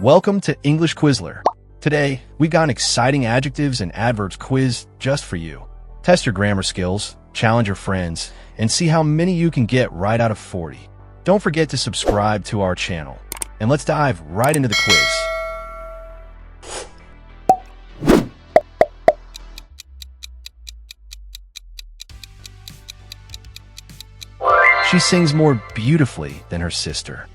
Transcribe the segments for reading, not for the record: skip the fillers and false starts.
Welcome to English Quizler. Today, we got an exciting adjectives and adverbs quiz just for you. Test your grammar skills, challenge your friends, and see how many you can get right out of 40. Don't forget to subscribe to our channel. And let's dive right into the quiz. She sings more beautifully than her sister.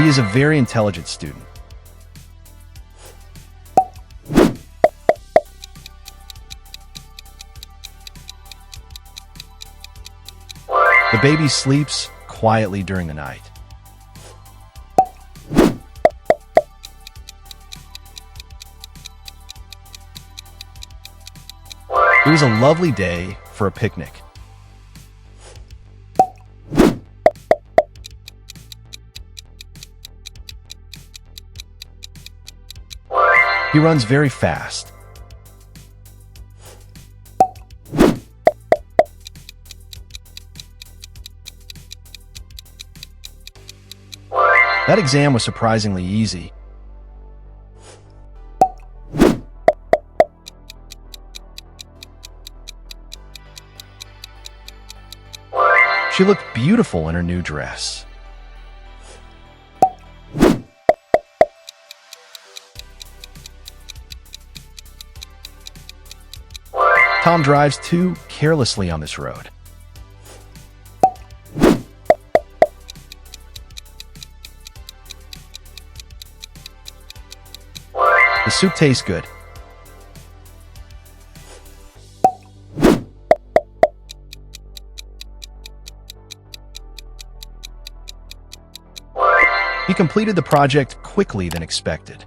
He is a very intelligent student. The baby sleeps quietly during the night. It was a lovely day for a picnic. He runs very fast. That exam was surprisingly easy. She looked beautiful in her new dress. Tom drives too carelessly on this road. The soup tastes good. He completed the project quickly than expected.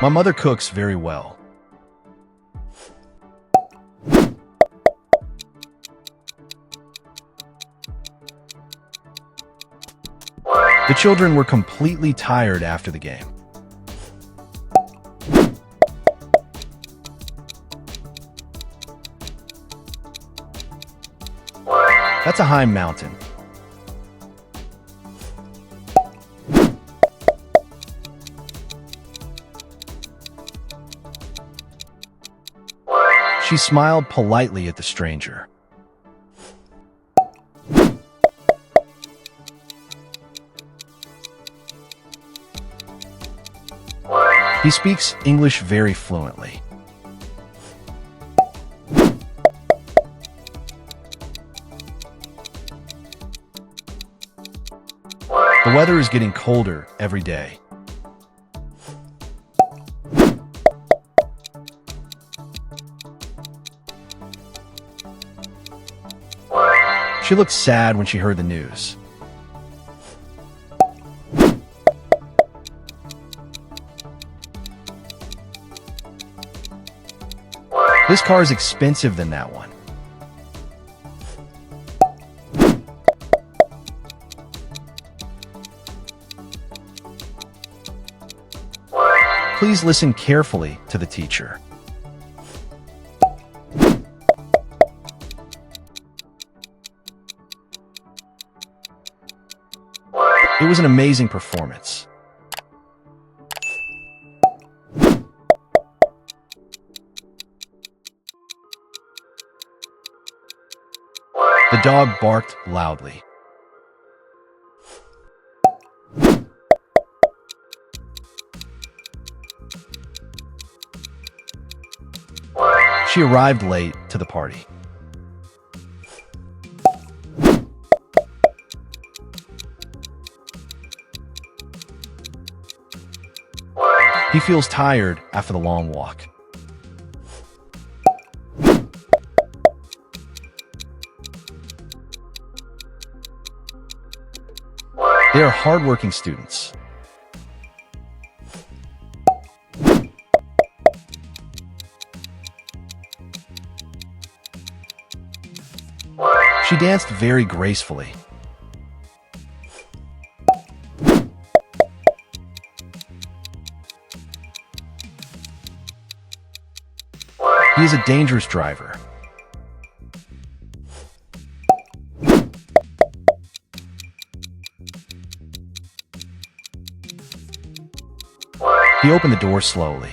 My mother cooks very well. The children were completely tired after the game. That's a high mountain. She smiled politely at the stranger. He speaks English very fluently. The weather is getting colder every day. She looked sad when she heard the news. This car is expensive than that one. Please listen carefully to the teacher. It was an amazing performance. The dog barked loudly. She arrived late to the party. He feels tired after the long walk. They are hardworking students. She danced very gracefully. He is a dangerous driver. He opened the door slowly.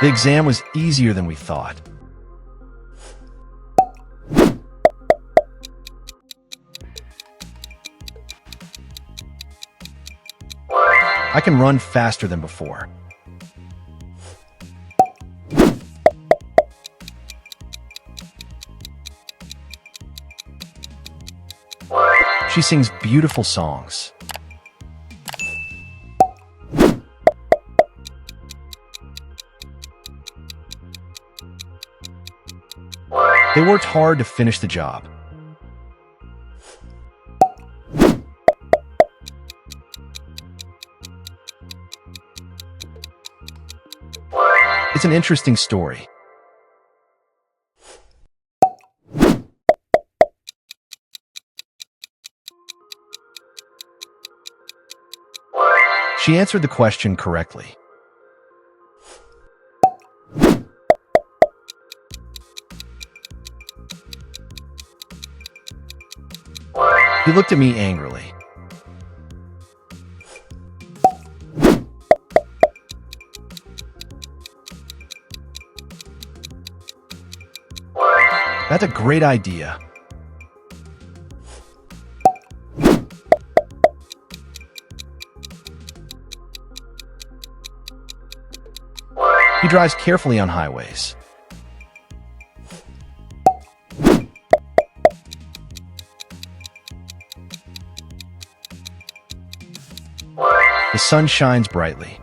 The exam was easier than we thought. I can run faster than before. She sings beautiful songs. They worked hard to finish the job. It's an interesting story. She answered the question correctly. He looked at me angrily. That's a great idea. He drives carefully on highways. The sun shines brightly.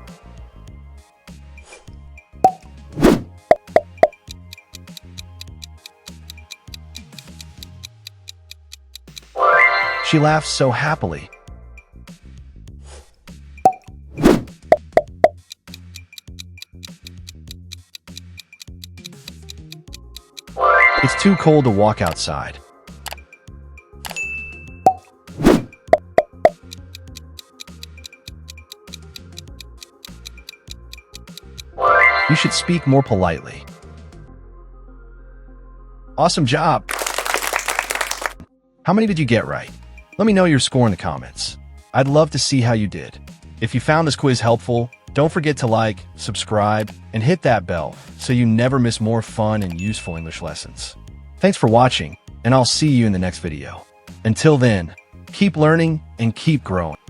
She laughs so happily. It's too cold to walk outside. You should speak more politely. Awesome job! How many did you get right? Let me know your score in the comments. I'd love to see how you did. If you found this quiz helpful, don't forget to like, subscribe, and hit that bell so you never miss more fun and useful English lessons. Thanks for watching, and I'll see you in the next video. Until then, keep learning and keep growing.